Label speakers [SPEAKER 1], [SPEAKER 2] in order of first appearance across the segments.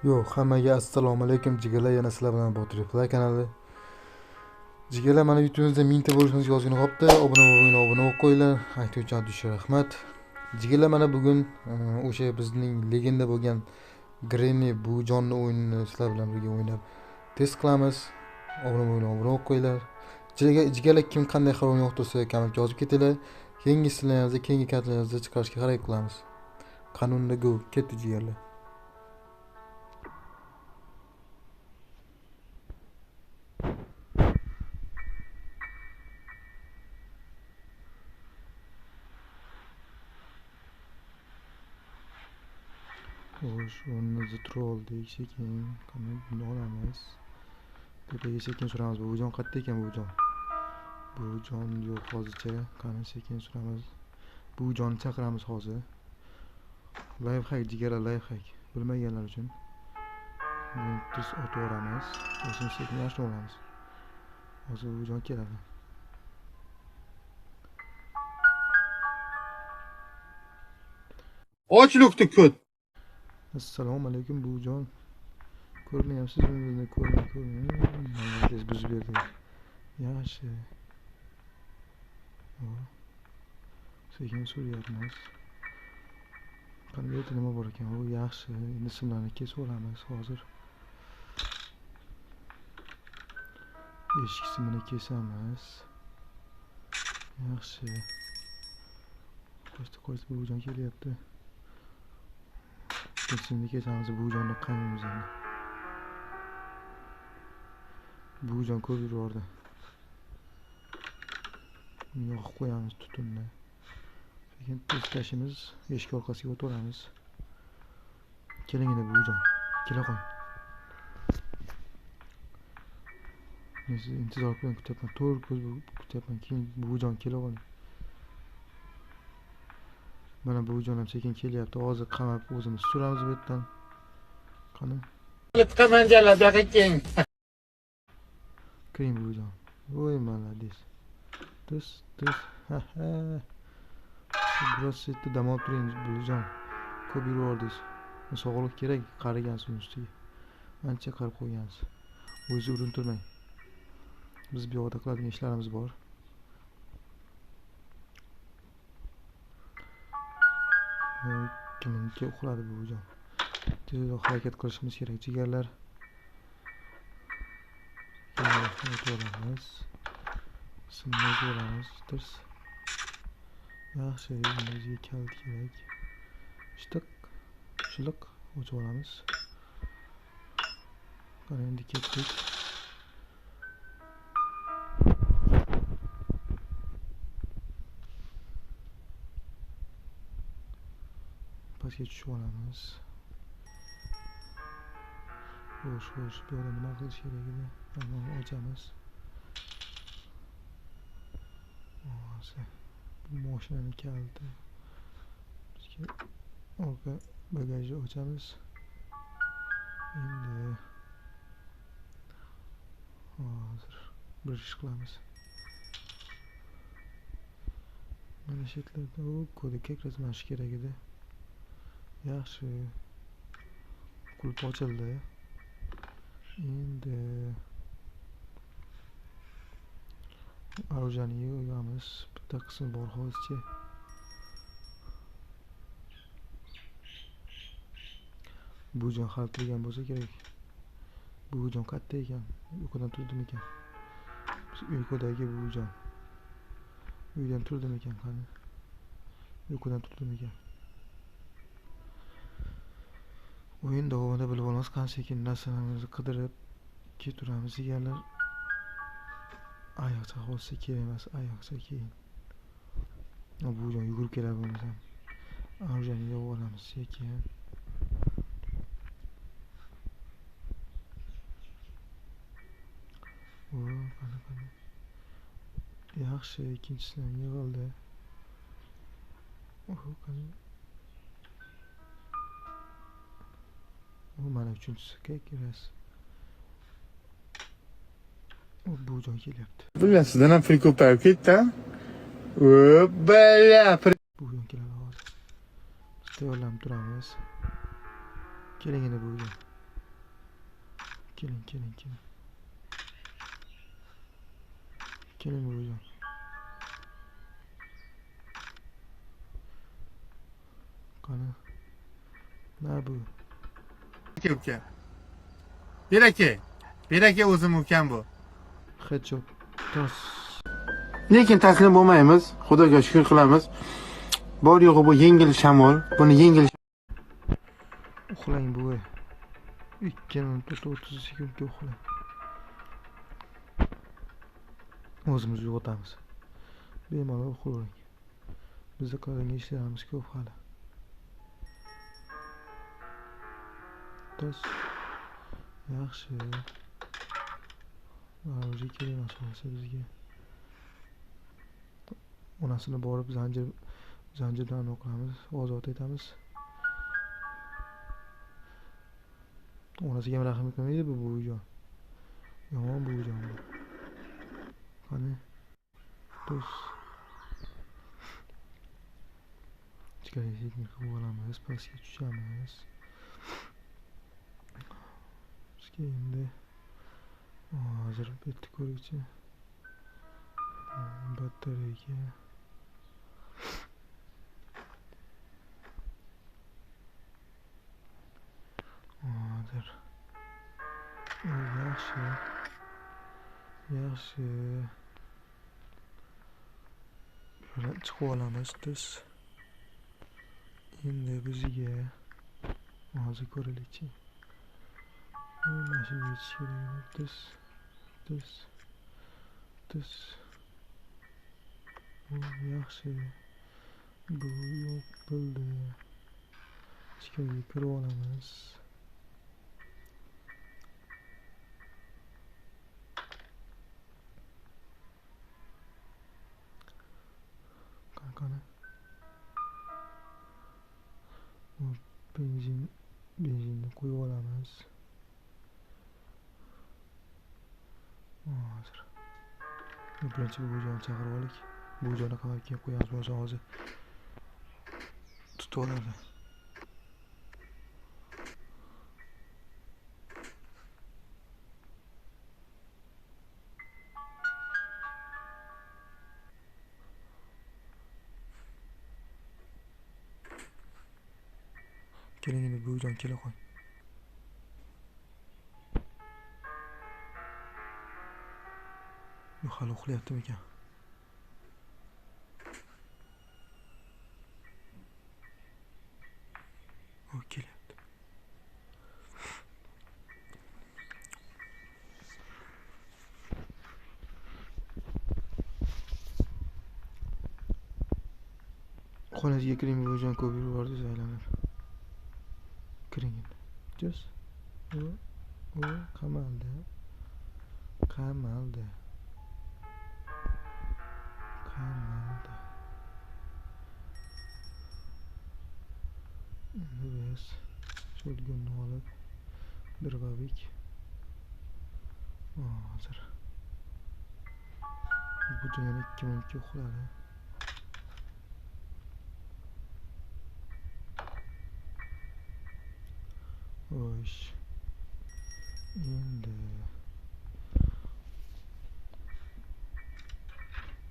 [SPEAKER 1] Yo'q, hammaga assalomu alaykum jigarlar, yana sizlar bilan Botir Play kanali. Jigarlar, mana YouTube'imizda 1000 ta bo'lishimiz yozgani qolibdi. Obuna bo'lib qo'yinglar. Aytuvchan dush rahmat. Jigarlar, mana bugun o'sha bizning legenda bo'lgan Granny bujonni o'yinini sizlar bilan birga o'ynab test qilamiz. Obuna bo'lib qo'yinglar. Jigarlar, kim qanday xabar yoqtirsa kommentga yozib ketinglar. Keyingi sizlarga keyingi kartalaringizni chiqarishga harakat qilamiz. Qanunda go ketdi jigarlar. Xo'sh, o'rnimizni turoldik sekin. Qani buni olamiz. Tepaga sekin suramiz. Buvijon qayerda ekan buvijon? Buvijon yo'q hozircha. Qani sekin suramiz. Buvijonni chaqiramiz hozir. Lifehack jigarlar, lifehack. Bilmaganlar uchun. Buni tuz otib yuboramiz. O'zini sekin yaxshi olamiz. Hozir buvijon keladi.
[SPEAKER 2] Och lukti kut.
[SPEAKER 1] Assalomu alaykum buvijon. Ko'rmayapsiz bizni ko'rmay. Biz buzib berdik. Yaxshi. Sekin suryapmiz. Qani bu yerda nima bor ekan? U yaxshi. Endi simlarni kesib olamiz hozir. Eshik simini kesamiz. Yaxshi. Qo'shti buvijon kelyapti. Simni kesamiz, buvijonni qamaymiz endi. Buvijon ko'rib yurardi. Yoqib qo'yamiz tutunni. Keyin tashimiz, eshik orqasiga o'tiramiz. Keling endi buvijon, kela qo'y. Men sizni intizor bilan kutyapman, to'rt ko'z kutyapman. Keyin buvijon kela qo'y. Mana buvijon ham sekin kelyapti. Hozir qamab o'zimiz suramiz bu yerdan. Qani.
[SPEAKER 2] Qamanjalar bu yoqqa keng.
[SPEAKER 1] Kiring buvijon. Voy malades. Tus. Ha ha. Biroz setda dam olib turing buvijon. Ko'p yurardingiz. Sog'liq kerak, qarigansiz ustiga. Ancha qarib qo'ygansiz. O'zingizni urintirmang. Biz bu yoqda qiladigan ishlarimiz bor. Kimniki uxladi buvijon. Tezroq harakat qilishimiz kerak jigarlar. O'tiramiz. Simni olamiz. Tirs. Yaxshi, bizga kalt kerak. Shiliq o'chib olamiz. Qani endi ketdik. Pastga tushib olamiz. Xo'sh, bu yerda nima qilish kerak edi? Mana ochamiz. Bu mashinani kaliti. Bizga orqa bagajni ochamiz. Endi hozir bir ish qilamiz. Mana shu yerlarda kodga kiritmash kerak edi. Yaxshi. Qulf ochildi. Endi orujani yo'yamiz. Bitta qismi bor hozircha. Buvijon hal qilgan bo'lsa kerak. Buvijon qayerda ekan? Uyqudan turdimi ekan? Biz uyqudagi buvijon. Uydan turdimi ekan qani? Uyqudan turdimi ekan? O'yin davomida bilib olamiz. Qani sekin narsalarimizni qidirib keturamiz jigarlar. Oyoqcha hozir kerak emas, oyoqcha keyin. Buvijon yugurib keladi bo'lmasam. Orujani yopib olamiz sekin. Qani. Yaxshi, ikkinchisidan yig'ildi. Qani. Mana uchinchisi kerak. Buvijon kelyapti.
[SPEAKER 2] Bular sizdan ham pul ko'payib ketdi. Bala.
[SPEAKER 1] Buvijon keladi hozir. Biz tayyorlanib turamiz. Keling endi buvijon. Keling. Keling buvijon. Qani. Na bu?
[SPEAKER 2] Uka. Beraka o'zim ukam bu.
[SPEAKER 1] Headshot. Tas.
[SPEAKER 2] Lekin taslim bo'lmaymiz. Xudoga shukr qilamiz. Bor yo'g'i bu yengil shamol. Buni yengil
[SPEAKER 1] Uxlang buvi. 2 minut 30 sekundga uxlang. O'zimiz uyg'otamiz. Bemalol uxlang. Bizda qiladigan ishlarimiz ko'p hali. Tas. Yaxshi. O'zi kerak emas bo'lsa bizga. Onasini borib zanjirdan o'qilamiz, ozod etamiz. Onasiga ham rahim qilmaydi bu buvijon. Yomon buvijon bu. Qani? Tus. Ichkariga qilib olamiz, pastga tushamiz. Bizga endi hozir bitta ko'rikchi. Batareya. Hozir. Yaxshi. Mana chiqib olamiz biz. Endi bizga hozir ko'raylikchi. Mashina yetish kerak. Tus. Yaxshi. Bu yo'q bo'ldi. Ichkariga kirib olamiz. Qani. Benzinni qo'yib olamiz. Hozir. Birinchi buvijonni chaqirib olik. Buvijonni qamab kelib qo'yamiz, bo'lsa hozir tutib oladi. Keling endi buvijon kela qo'y. Yo'q, hali uxlayaptimi ekan? O kelyapti. Xonasiga kiring buvijon, ko'p yuribsiz aylanib. Kiring endi. Just. O qamaldi. Endi biz shotgunni olib drbavik. Hozir. Bu yana 2 minutga uxladi. Xo'sh. Endi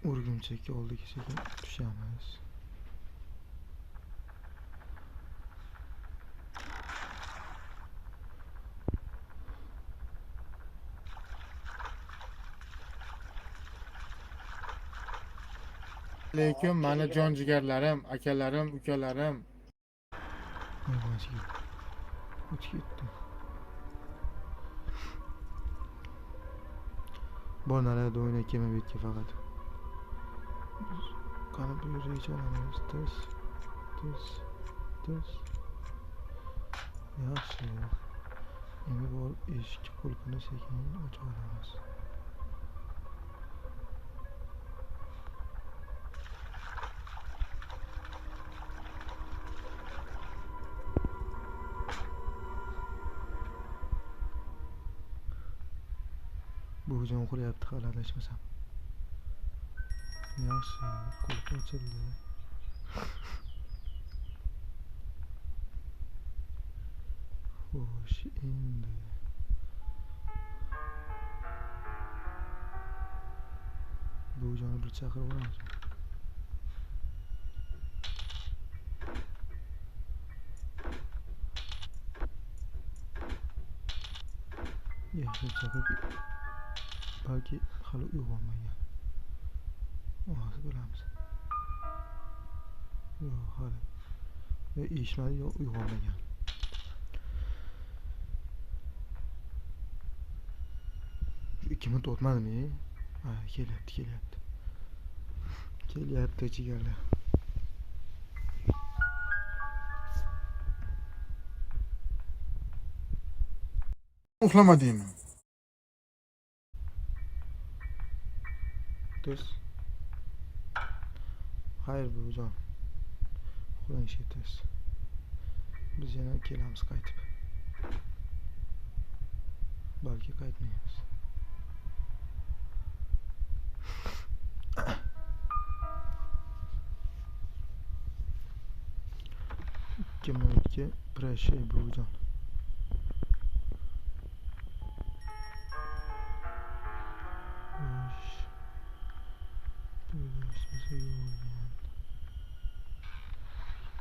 [SPEAKER 1] Urgumchakka oldiga sekin tushamiz.
[SPEAKER 2] Lekin mana jon jigarlarim, akalarim, ukalarim.
[SPEAKER 1] O'tib ketdi. Bor narada o'ynay kelma betga faqat. Qani bu yerga olamiz. Tus. Yaxshi. Endi bor eshik qulfini sekin ochib olamiz. Buvijon uxlayapti, hali adashmasam. Yaxshi, qulf ochildi. Xo'sh, endi buvijonni bir chaqirib olamiz. Yaxshi chaqirib, balki hali uyg'onmagan. Hozir bilamiz. Yo'q, hali. Yo eshitmadi, yo uyg'onmagan. Shu 2 minut o'tmadimi? Ha, kelyapti. Kelyapti jigarlar.
[SPEAKER 2] Uxlamadingmi?
[SPEAKER 1] Do'st. Xayr buvijon. Xudoning shaytasiz. Biz yana kelamiz qaytib. Balki qaytmaymiz. Ikki minutga prashay buvijon.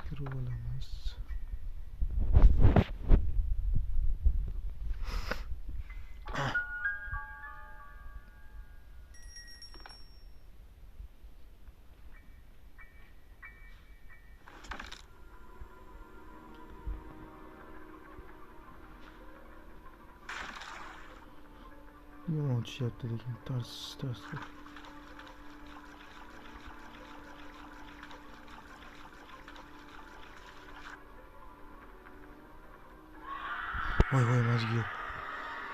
[SPEAKER 1] Kirib olamiz. Yomon tushyapti lekin tars. Voy mazgi.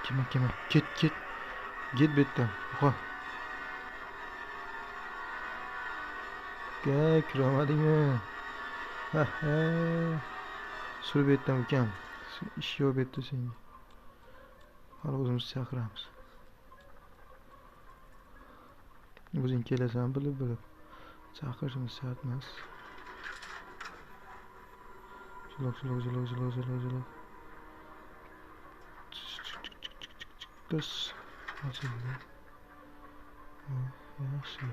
[SPEAKER 1] Kim? Ket. Git bu yerdan. Qo'y. Kiramadingmi? Ha. Surib etdim ukam. Ish yo'q betdi senga. Hali o'zimiz chaqiramiz. O'zing kelasan bilib. Chaqirishimiz shart emas. Jilok. Biz hozirda. Yaxshi.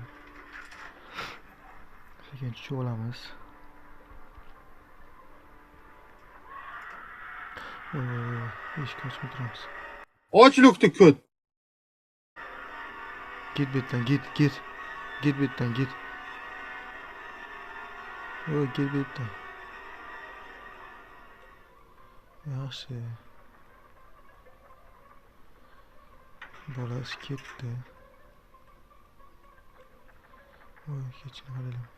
[SPEAKER 1] Sekin tushib olamiz. Eshik ochib turamiz.
[SPEAKER 2] Och lukni ko't.
[SPEAKER 1] Git bu yerdan, git. Git bu yerdan, git. Git bu yerdan. Yaxshi. Bolasi ketdi. Kechini qarayman.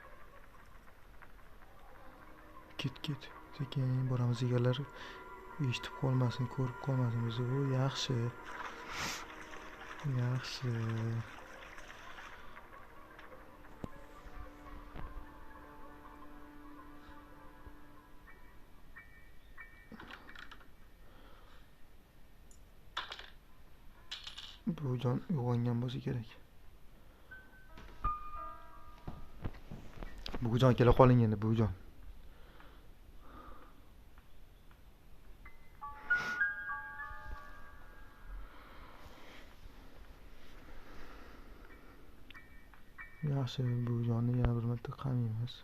[SPEAKER 1] Git. Sekin boramiz egallar. Eshitib qolmasin, ko'rib qolmasin bizni. Yaxshi. Buvijon uyg'ongan bo'lsa kerak. Buvijon kela qoling endi, buvijon. Yaxshi, buvijonni yana bir marta qamaymiz.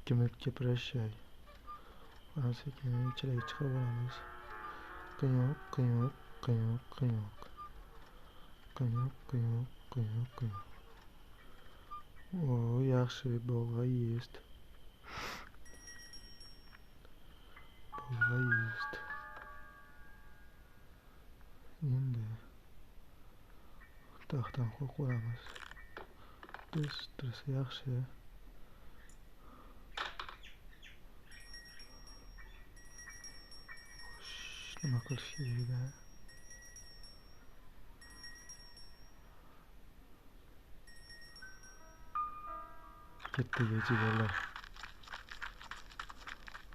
[SPEAKER 1] Kimlikka prashay. Ana sekin ichariga chiqib olamiz. Qiyoq. Yaxshi, bog'a есть. Endi taxtdan qo'yib qo'yamiz. Tursa yaxshi. Nima qilish kerak? Ketdi jigarlar.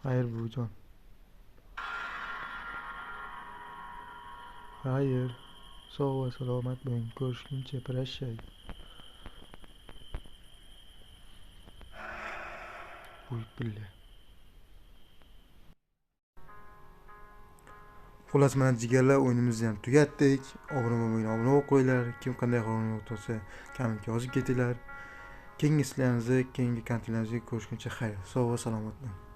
[SPEAKER 1] Xayr buvijon. Xayr. Sog' va salomat bo'ling. Ko'rishguncha prashay. Buyuk billa. Xullas mana jigarlar o'yinimizni ham tugatdik. Obuna bo'lib qo'yinglar. Kim qanday xonaga o'tirsa, kommentga yozib ketinglar. Keyingi sizlarimizni, keyingi kontentlarimizga ko'rishguncha xayr. Sog' va salomat bo'ling.